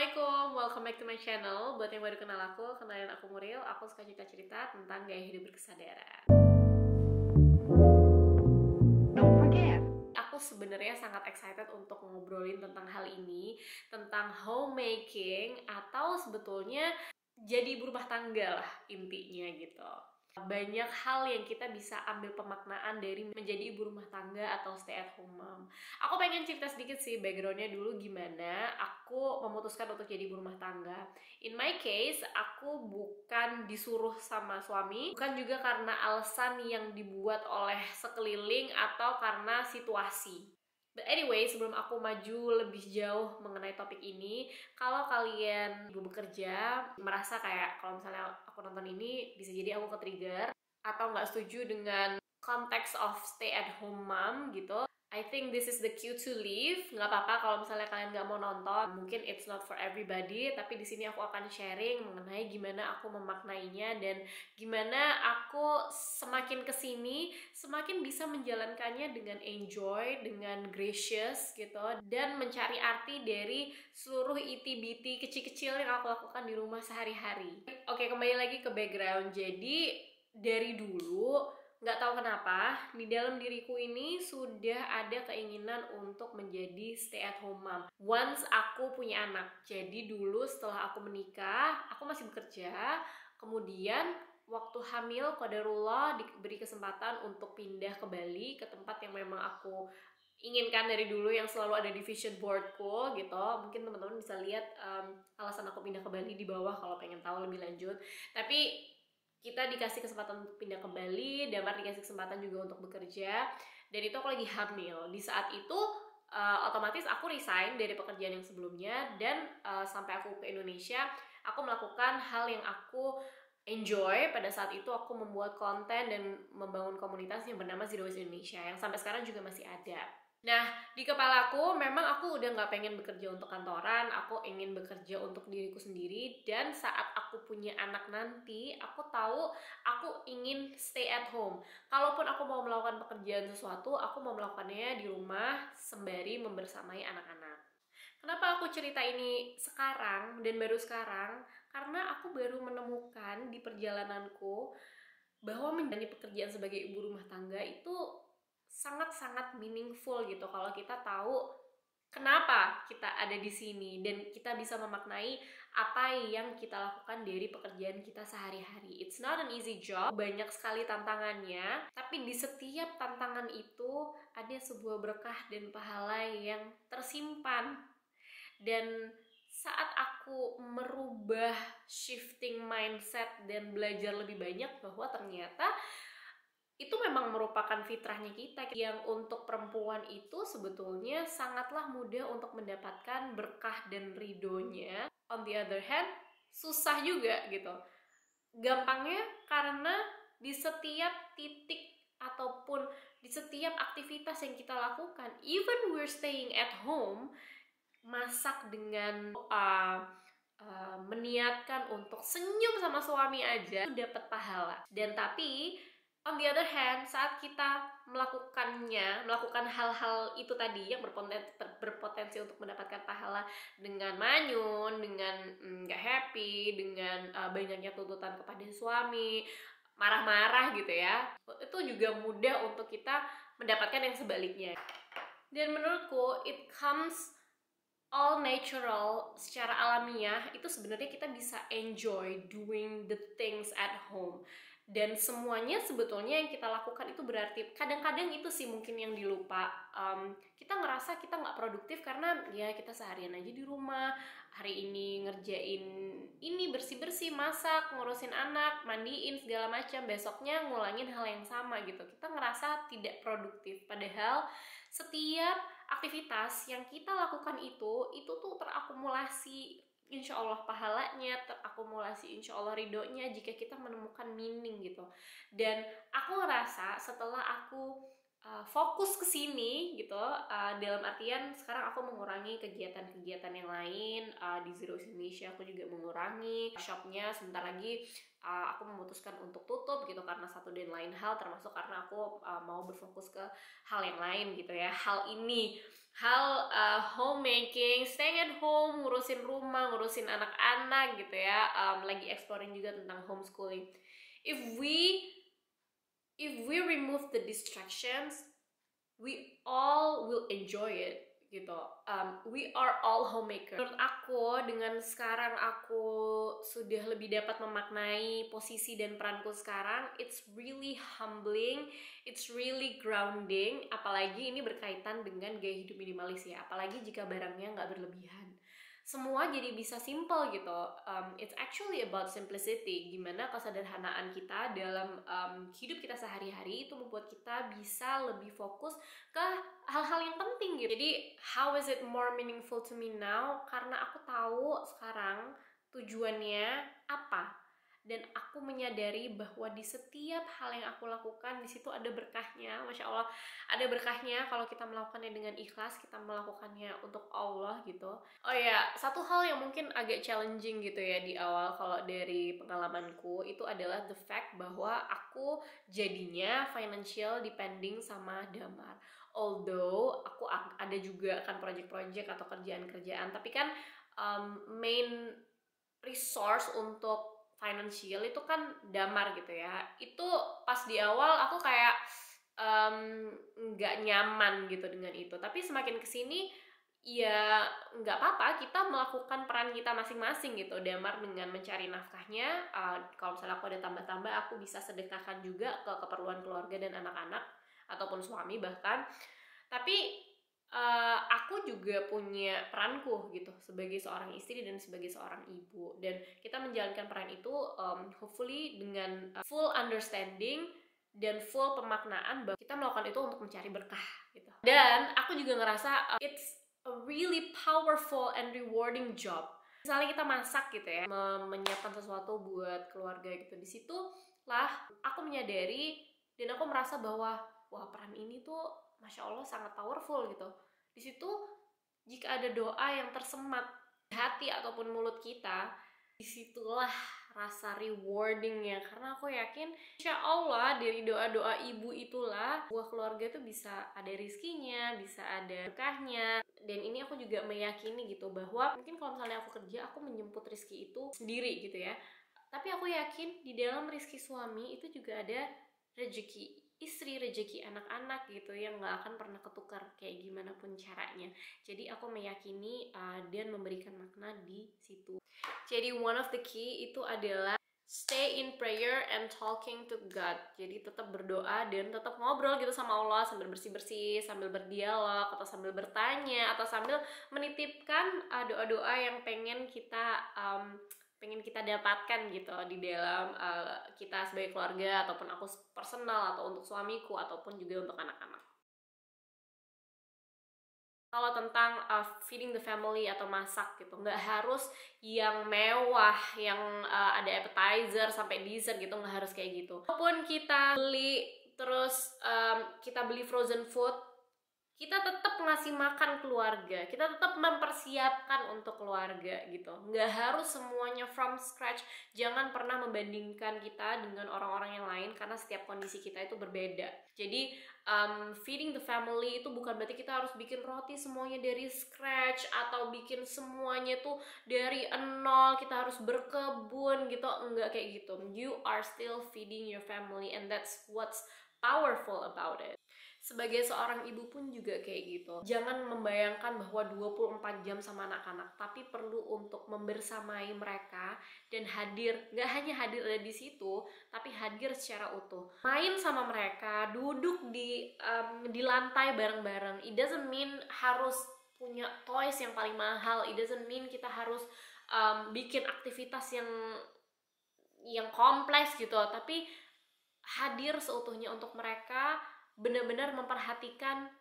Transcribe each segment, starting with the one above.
Assalamualaikum, welcome back to my channel. Buat yang baru kenal aku, kenalin aku Muriel. Aku suka cerita-cerita tentang gaya hidup berkesadaran. Aku sebenarnya sangat excited untuk ngobrolin tentang hal ini, tentang homemaking atau sebetulnya jadi ibu rumah tangga lah intinya gitu. Banyak hal yang kita bisa ambil pemaknaan dari menjadi ibu rumah tangga atau stay at home mom. Aku pengen cerita sedikit sih backgroundnya dulu gimana aku memutuskan untuk jadi ibu rumah tangga. In my case, aku bukan disuruh sama suami, bukan juga karena alasan yang dibuat oleh sekeliling atau karena situasi. But anyway, sebelum aku maju lebih jauh mengenai topik ini, kalau kalian ibu bekerja, merasa kayak kalau misalnya aku nonton ini, bisa jadi aku ke-trigger atau nggak setuju dengan konteks of stay at home mom gitu, I think this is the cue to leave. Nggak apa-apa kalau misalnya kalian nggak mau nonton, mungkin it's not for everybody, tapi di sini aku akan sharing mengenai gimana aku memaknainya dan gimana aku semakin kesini semakin bisa menjalankannya dengan enjoy, dengan gracious gitu, dan mencari arti dari seluruh iti-biti kecil-kecil yang aku lakukan di rumah sehari-hari. Oke, kembali lagi ke background. Jadi dari dulu nggak tahu kenapa di dalam diriku ini sudah ada keinginan untuk menjadi stay at home mom once aku punya anak. Jadi dulu setelah aku menikah, aku masih bekerja, kemudian waktu hamil qadarullah diberi kesempatan untuk pindah ke Bali, ke tempat yang memang aku inginkan dari dulu, yang selalu ada di vision boardku gitu. Mungkin teman-teman bisa lihat alasan aku pindah ke Bali di bawah kalau pengen tahu lebih lanjut. Tapi kita dikasih kesempatan untuk pindah ke Bali, Damar dikasih kesempatan juga untuk bekerja, dan itu aku lagi hamil. Di saat itu otomatis aku resign dari pekerjaan yang sebelumnya, dan sampai aku ke Indonesia, aku melakukan hal yang aku enjoy. Pada saat itu aku membuat konten dan membangun komunitas yang bernama Zero Waste Indonesia, yang sampai sekarang juga masih ada. Nah, di kepalaku memang aku udah nggak pengen bekerja untuk kantoran, aku ingin bekerja untuk diriku sendiri. Dan saat aku punya anak nanti, aku tahu aku ingin stay at home. Kalaupun aku mau melakukan pekerjaan sesuatu, aku mau melakukannya di rumah sembari membersamai anak-anak. Kenapa aku cerita ini sekarang dan baru sekarang? Karena aku baru menemukan di perjalananku bahwa menjalani pekerjaan sebagai ibu rumah tangga itu sangat-sangat meaningful gitu kalau kita tahu kenapa kita ada di sini dan kita bisa memaknai apa yang kita lakukan dari pekerjaan kita sehari-hari. It's not an easy job, banyak sekali tantangannya, tapi di setiap tantangan itu ada sebuah berkah dan pahala yang tersimpan. Dan saat aku merubah shifting mindset dan belajar lebih banyak bahwa ternyata itu memang merupakan fitrahnya kita, yang untuk perempuan itu sebetulnya sangatlah mudah untuk mendapatkan berkah dan ridhonya. On the other hand, susah juga gitu. Gampangnya karena di setiap titik ataupun di setiap aktivitas yang kita lakukan, even we're staying at home, masak dengan meniatkan untuk senyum sama suami aja itu dapat pahala. Dan tapi on the other hand, saat kita melakukan hal-hal itu tadi yang berpotensi untuk mendapatkan pahala dengan manyun, dengan nggak happy, dengan banyaknya tuntutan kepada suami, marah-marah gitu ya, itu juga mudah untuk kita mendapatkan yang sebaliknya. Dan menurutku it comes all natural, secara alamiah itu sebenarnya kita bisa enjoy doing the things at home. Dan semuanya sebetulnya yang kita lakukan itu berarti, kadang-kadang itu sih mungkin yang dilupa. Kita ngerasa kita nggak produktif karena ya kita seharian aja di rumah, hari ini ngerjain ini, bersih-bersih, masak, ngurusin anak, mandiin segala macam, besoknya ngulangin hal yang sama gitu. Kita ngerasa tidak produktif, padahal setiap aktivitas yang kita lakukan itu tuh terakumulasi insya Allah pahalanya, terakumulasi insya Allah ridhonya jika kita menemukan meaning gitu. Dan aku ngerasa setelah aku fokus ke sini gitu, dalam artian sekarang aku mengurangi kegiatan-kegiatan yang lain. Di Zero Indonesia aku juga mengurangi shopnya, sebentar lagi aku memutuskan untuk tutup gitu karena satu dan lain hal, termasuk karena aku mau berfokus ke hal yang lain gitu ya. Hal ini, hal homemaking, staying at home, ngurusin rumah, ngurusin anak-anak gitu ya, lagi exploring juga tentang homeschooling. If we remove the distractions, we all will enjoy it gitu. We are all homemaker. Menurut aku, dengan sekarang aku sudah lebih dapat memaknai posisi dan peranku sekarang, it's really humbling, it's really grounding. Apalagi ini berkaitan dengan gaya hidup minimalis ya. Apalagi jika barangnya nggak berlebihan. Semua jadi bisa simple gitu. It's actually about simplicity. Gimana kesederhanaan kita dalam hidup kita sehari-hari itu membuat kita bisa lebih fokus ke hal-hal yang penting gitu. Jadi how is it more meaningful to me now? Karena aku tahu sekarang tujuannya apa. Dan aku menyadari bahwa di setiap hal yang aku lakukan, di situ ada berkahnya. Masya Allah, ada berkahnya kalau kita melakukannya dengan ikhlas, kita melakukannya untuk Allah gitu. Oh ya, satu hal yang mungkin agak challenging gitu ya di awal kalau dari pengalamanku itu adalah the fact bahwa aku jadinya financial depending sama Damar. Although aku ada juga kan project-project atau kerjaan-kerjaan, tapi kan main resource untuk financial itu kan Damar gitu ya. Itu pas di awal aku kayak nggak nyaman gitu dengan itu, tapi semakin kesini ya nggak apa-apa, kita melakukan peran kita masing-masing gitu. Damar dengan mencari nafkahnya, kalau misalnya aku ada tambah-tambah aku bisa sedekahkan juga ke keperluan keluarga dan anak-anak ataupun suami bahkan. Tapi aku juga punya peranku gitu sebagai seorang istri dan sebagai seorang ibu, dan kita menjalankan peran itu hopefully dengan full understanding dan full pemaknaan bahwa kita melakukan itu untuk mencari berkah gitu. Dan aku juga ngerasa it's a really powerful and rewarding job. Misalnya kita masak gitu ya, menyiapkan sesuatu buat keluarga gitu, di situ lah aku menyadari dan aku merasa bahwa wah, peran ini tuh Masya Allah sangat powerful gitu. Di situ jika ada doa yang tersemat di hati ataupun mulut kita, disitulah rasa rewardingnya. Karena aku yakin Insya Allah dari doa-doa ibu itulah buah keluarga tuh bisa ada rizkinya, bisa ada berkahnya. Dan ini aku juga meyakini gitu bahwa mungkin kalau misalnya aku kerja, aku menjemput rizki itu sendiri gitu ya, tapi aku yakin di dalam rizki suami itu juga ada rezeki istri, rezeki anak-anak gitu yang nggak akan pernah ketukar kayak gimana pun caranya. Jadi aku meyakini dan memberikan makna di situ. Jadi one of the key itu adalah stay in prayer and talking to God. Jadi tetap berdoa dan tetap ngobrol gitu sama Allah sambil bersih-bersih, sambil berdialog, atau sambil bertanya, atau sambil menitipkan doa-doa yang pengen kita dapatkan gitu di dalam kita sebagai keluarga, ataupun aku personal, atau untuk suamiku, ataupun juga untuk anak-anak. Kalau tentang feeding the family atau masak gitu, nggak harus yang mewah, yang ada appetizer sampai dessert gitu, nggak harus kayak gitu. Walaupun kita beli terus kita beli frozen food, kita tetap ngasih makan keluarga, kita tetap mempersiapkan untuk keluarga gitu. Nggak harus semuanya from scratch. Jangan pernah membandingkan kita dengan orang-orang yang lain, karena setiap kondisi kita itu berbeda. Jadi feeding the family itu bukan berarti kita harus bikin roti semuanya dari scratch, atau bikin semuanya tuh dari nol, kita harus berkebun gitu. Enggak kayak gitu. You are still feeding your family, and that's what's powerful about it. Sebagai seorang ibu pun juga kayak gitu. Jangan membayangkan bahwa 24 jam sama anak-anak, tapi perlu untuk membersamai mereka dan hadir. Gak hanya hadir ada di situ, tapi hadir secara utuh. Main sama mereka, duduk di lantai bareng-bareng. It doesn't mean harus punya toys yang paling mahal. It doesn't mean kita harus bikin aktivitas yang kompleks gitu. Tapi hadir seutuhnya untuk mereka, benar-benar memperhatikan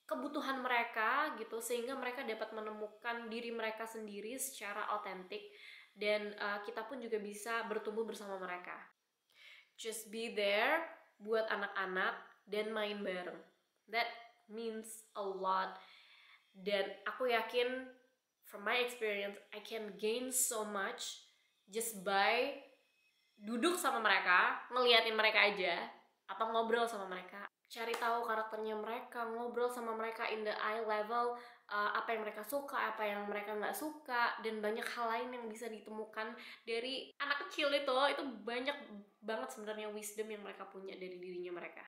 kebutuhan mereka gitu, sehingga mereka dapat menemukan diri mereka sendiri secara otentik, dan kita pun juga bisa bertumbuh bersama mereka. Just be there buat anak-anak, dan main bareng. That means a lot. Dan aku yakin from my experience I can gain so much just by duduk sama mereka, ngeliatin mereka aja, atau ngobrol sama mereka, cari tahu karakternya mereka, ngobrol sama mereka in the eye level, apa yang mereka suka, apa yang mereka nggak suka, dan banyak hal lain yang bisa ditemukan dari anak kecil itu banyak banget sebenarnya wisdom yang mereka punya dari dirinya mereka.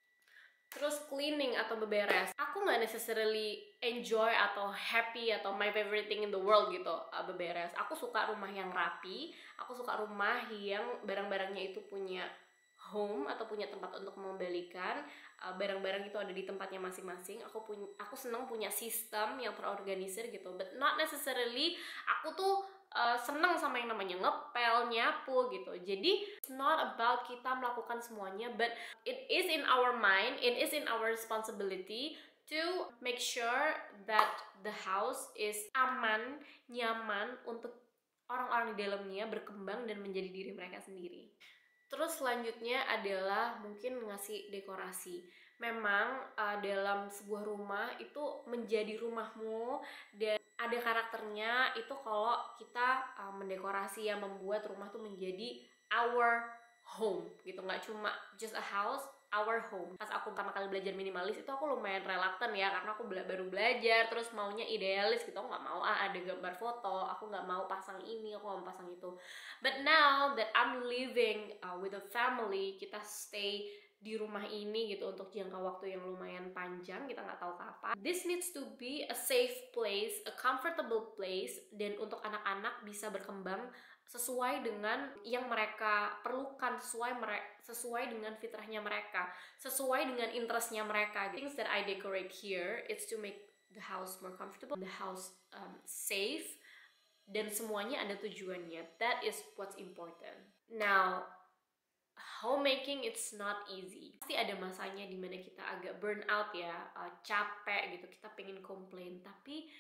Terus cleaning atau beberes, aku nggak necessarily enjoy atau happy atau my favorite thing in the world gitu beberes. Aku suka rumah yang rapi, aku suka rumah yang barang-barangnya itu punya home atau punya tempat untuk mengembalikan, barang-barang itu ada di tempatnya masing-masing. Aku senang punya sistem yang terorganisir gitu, but not necessarily aku tuh seneng sama yang namanya ngepel, nyapu gitu. Jadi it's not about kita melakukan semuanya, but it is in our mind, it is in our responsibility to make sure that the house is aman, nyaman untuk orang-orang di dalamnya berkembang dan menjadi diri mereka sendiri. Terus selanjutnya adalah mungkin ngasih dekorasi. Memang dalam sebuah rumah itu menjadi rumahmu dan ada karakternya itu kalau kita mendekorasi, yang membuat rumah tuh menjadi our home gitu, nggak cuma just a house, our home. Pas aku pertama kali belajar minimalis itu aku lumayan reluctant ya, karena aku baru belajar, terus maunya idealis gitu. Aku nggak mau ada gambar foto, aku nggak mau pasang ini, aku nggak mau pasang itu. But now that I'm living with a family, kita stay di rumah ini gitu untuk jangka waktu yang lumayan panjang, kita nggak tahu kapan. This needs to be a safe place, a comfortable place, dan untuk anak-anak bisa berkembang sesuai dengan yang mereka perlukan, sesuai dengan fitrahnya mereka, sesuai dengan interestnya mereka. Things that I decorate here, it's to make the house more comfortable, the house safe, dan semuanya ada tujuannya. That is what's important. Now, homemaking it's not easy. Pasti ada masanya dimana kita agak burn out ya, capek gitu, kita pengen komplain, tapi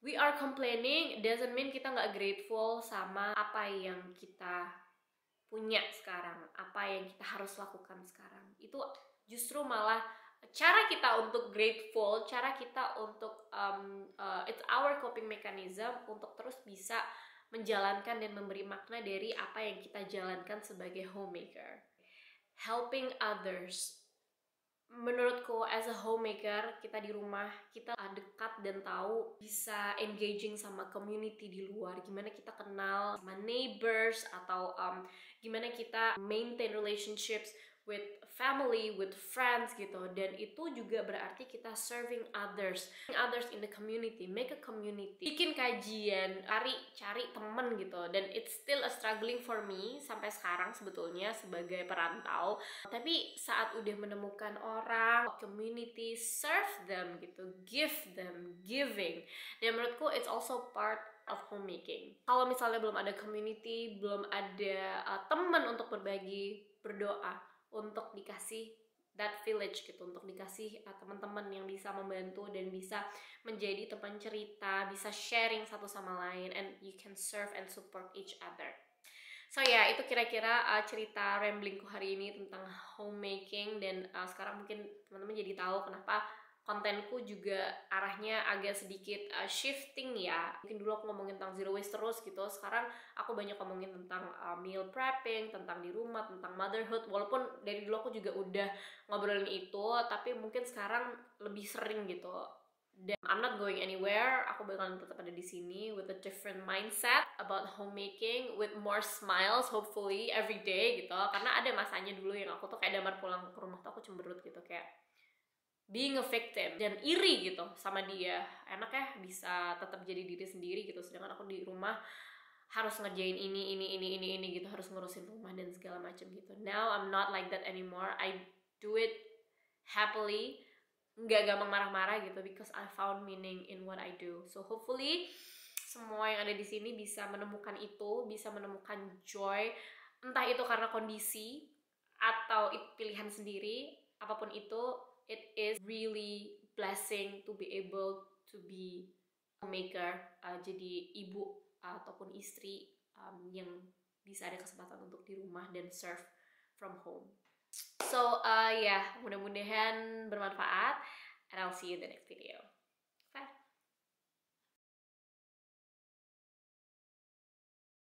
we are complaining doesn't mean kita nggak grateful sama apa yang kita punya sekarang, apa yang kita harus lakukan sekarang. Itu justru malah cara kita untuk grateful, cara kita untuk it's our coping mechanism untuk terus bisa menjalankan dan memberi makna dari apa yang kita jalankan sebagai homemaker. Helping others. Menurutku as a homemaker, kita di rumah, kita dekat dan tahu bisa engaging sama community di luar, gimana kita kenal sama neighbors, atau gimana kita maintain relationships with family, with friends gitu. Dan itu juga berarti kita serving others in the community, make a community, bikin kajian, cari temen gitu. Dan it's still a struggling for me sampai sekarang sebetulnya sebagai perantau. Tapi saat udah menemukan orang, community, serve them gitu, give them, giving. Dan menurutku it's also part of homemaking. Kalau misalnya belum ada community, belum ada teman untuk berbagi, berdoa, untuk dikasih that village gitu, untuk dikasih teman-teman yang bisa membantu dan bisa menjadi teman cerita, bisa sharing satu sama lain, and you can serve and support each other. So ya, itu kira-kira cerita ramblingku hari ini tentang homemaking. Dan sekarang mungkin teman-teman jadi tahu kenapa kontenku juga arahnya agak sedikit shifting ya. Mungkin dulu aku ngomongin tentang zero waste terus gitu, sekarang aku banyak ngomongin tentang meal prepping, tentang di rumah, tentang motherhood. Walaupun dari dulu aku juga udah ngobrolin itu, tapi mungkin sekarang lebih sering gitu. Dan I'm not going anywhere, aku bakalan tetap ada di sini with a different mindset about homemaking, with more smiles hopefully every day gitu. Karena ada masanya dulu yang aku tuh kayak damar pulang ke rumah tuh aku cemberut gitu, kayak being a victim dan iri gitu sama dia. Enak ya bisa tetap jadi diri sendiri gitu, sedangkan aku di rumah harus ngerjain ini gitu, harus ngurusin rumah dan segala macam gitu. Now I'm not like that anymore. I do it happily, nggak gampang marah-marah gitu, because I found meaning in what I do. So hopefully semua yang ada di sini bisa menemukan itu, bisa menemukan joy, entah itu karena kondisi atau pilihan sendiri, apapun itu, it is really blessing to be able to be a homemaker, jadi ibu ataupun istri yang bisa ada kesempatan untuk di rumah dan serve from home. So, ya, mudah-mudahan bermanfaat, and I'll see you in the next video.